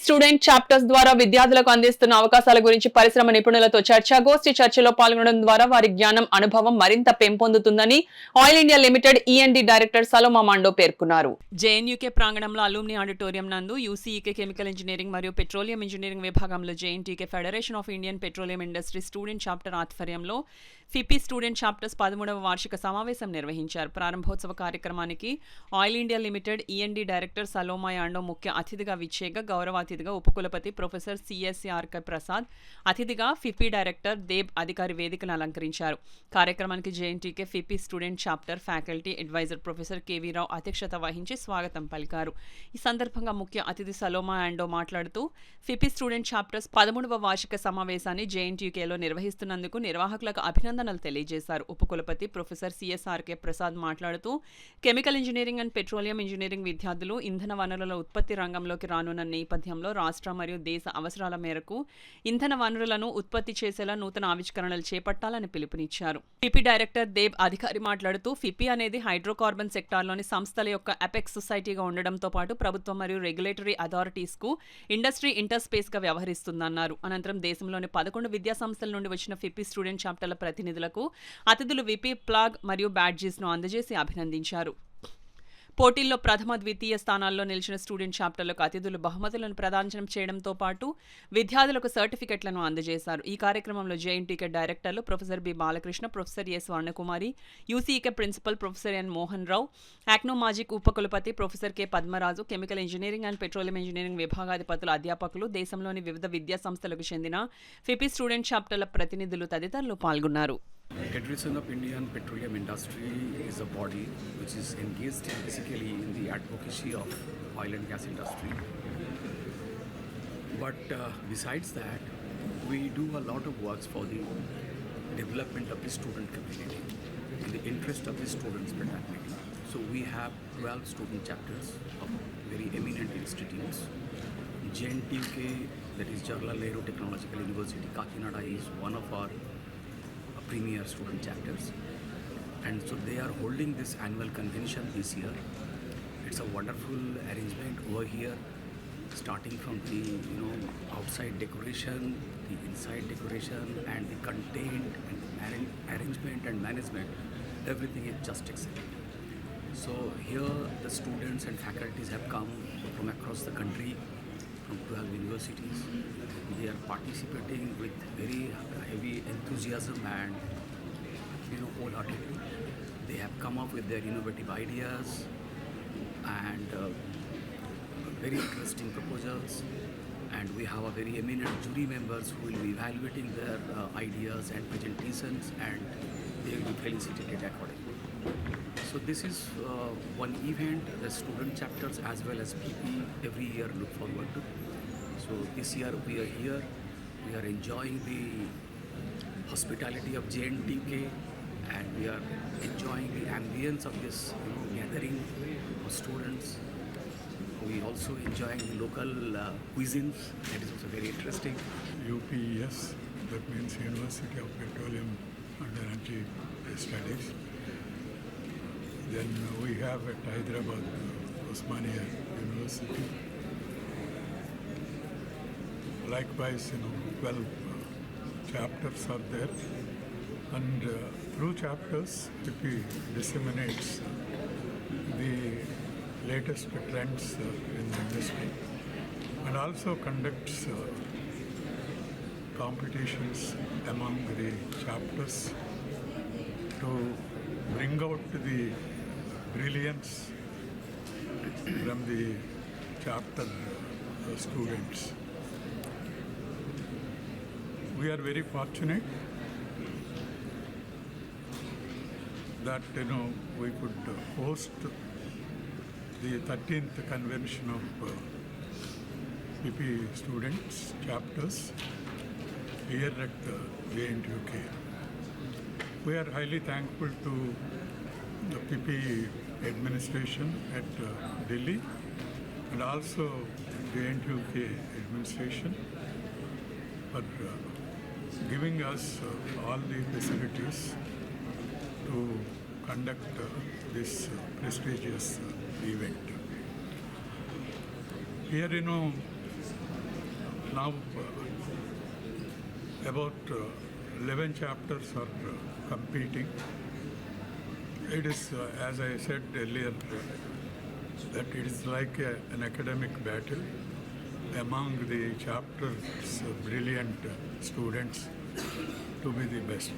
Student chapters ద్వారా విద్యార్థులకు అందిస్తున్న అవకాశాల గురించి పరిశ్రమ నిపుణులతో గోష్ఠి చర్చలో పాల్గొనడం ద్వారా వారి జ్ఞానం అనుభవం మరింత పెంపొందుతుందని oil India limited E and D director Saloma Mando పేర్కొన్నారు. జేఎన్యూకే ప్రాంగణంలో అలూమ్ని ఆడిటోరియం నందు యూసీఈకే కెమికల్ ఇంజనీరింగ్ మరియు పెట్రోలియం ఇంజనీరింగ్ విభాగంలో JNTK federation of Indian petroleum industry student chapter ఆధ్వర్యంలో ఫిపి స్టూడెంట్ చాప్టర్స్ 13వ వార్షిక సమావేశం నిర్వహించారు. ప్రారంభోత్సవ కార్యక్రమానికి oil India limited E and D director Saloma Mando ముఖ్య అతిథిగా విచ్చేగా గౌరవ అతిథిగా ఉపకులపతి ప్రొఫెసర్ సిఎస్ఆర్కే ప్రసాద్, అతిథిగా ఫిపి డైరెక్టర్ దేబ్ అధికారి వేదికను అలంకరించారు. కార్యక్రమానికి JNTK FIPI student chapter faculty advisor professor K V Rao అధ్యక్షత వహించి స్వాగతం పలికారు. ఈ సందర్భంగా ముఖ్య అతిథి సలోమా మాండో మాట్లాడుతూ ఫిపి స్టూడెంట్ చాప్టర్స్ 13వ వార్షిక సమావేశాన్ని జేఎన్టీకేలో నిర్వహిస్తున్నందుకు నిర్వాహకులకు అభినందనలు తెలియజేశారు. ఉపకులపతి ప్రొఫెసర్ సిఎస్ఆర్కే ప్రసాద్ మాట్లాడుతూ chemical engineering and petroleum engineering విద్యార్థులు ఇంధన వనరుల ఉత్పత్తి రంగంలోకి రానున్న నేపథ్యంలో రాష్ట్ర మరియు దేశ అవసరాల మేరకు ఇంధన వనరులను ఉత్పత్తి చేసేలా నూతన ఆవిష్కరణలు చేపట్టాలని పిలుపునిచ్చారు. ఫిపి డైరెక్టర్ దేబ్ అధికారి మాట్లాడుతూ ఫిపి అనేది హైడ్రోకార్బన్ సెక్టార్లోని సంస్థల యొక్క అపెక్స్ సొసైటీగా ఉండడంతో పాటు ప్రభుత్వం మరియు రెగ్యులేటరీ అథారిటీస్ కు ఇండస్ట్రీ ఇంటర్స్పేస్ గా వ్యవహరిస్తుందన్నారు. అనంతరం దేశంలోని 11 విద్యా సంస్థల నుండి వచ్చిన ఫిపి స్టూడెంట్ చాప్టర్ల ప్రతినిధులకు అతిథులు విపి ప్లాగ్ మరియు బ్యాడ్జెస్ ను అందజేసి అభినందించారు. పోటీల్లో ప్రథమ ద్వితీయ స్థానాల్లో నిలిచిన స్టూడెంట్ చాప్టర్లకు అతిథులు బహుమతులను ప్రదానం చేయడంతో పాటు విద్యార్థులకు సర్టిఫికెట్లను అందజేశారు. ఈ కార్యక్రమంలో JNTK directors professor B Balakrishna, professor S Varnakumari, UCK principal professor N Mohan Rao, యాక్నోమాజిక్ ఉపకులపతి professor K Padmaraju, chemical engineering and petroleum engineering విభాగాధిపతులు, అధ్యాపకులు, దేశంలోని వివిధ విద్యా సంస్థలకు చెందిన ఫిపి స్టూడెంట్ చాప్టర్ల ప్రతినిధులు తదితరులు పాల్గొన్నారు. Federation of Indian Petroleum Industry is a body which is engaged basically in the advocacy of oil and gas industry. But besides that, we do a lot of works for the development of the student community, in the interest of the students predominantly. So we have 12 student chapters of very eminent institutes. JNTK, that is Jawaharlal Nehru Technological University, Kakinada, is one of our premier student chapters, and so they are holding this annual convention this year. It's a wonderful arrangement over here, starting from the outside decoration, the inside decoration, and the content and the arrangement and management. Everything is just excellent. So here the students and faculties have come from across the country, from 12 universities. They are participating with very heavy enthusiasm and wholeheartedly. They have come up with their innovative ideas and very interesting proposals, and we have a very eminent jury members who will be evaluating their ideas and presentations, and they will be felicitated accordingly. So this is one event the student chapters as well as PP every year look forward to. So this year we are here, we are enjoying the hospitality of JNTK, and we are enjoying the ambience of this gathering of students. We also enjoying the local cuisines, that is also very interesting. UPES, that means University of Petroleum and Energy Studies. Then we have at Hyderabad, Osmania University. Likewise, 12 chapters are there, and through chapters, if we disseminates the latest trends in the industry, and also conducts competitions among the chapters to bring out the brilliance from the chapter students. We are very fortunate that we could host the 13th convention of PP students chapters here at JNTK. We are highly thankful to the PP administration at Delhi and also JNTK administration for giving us all the facilities to conduct this prestigious event. Here, now about 11 chapters are competing. It is, as I said earlier, that it is like an academic battle among the chapters, brilliant students to be the best.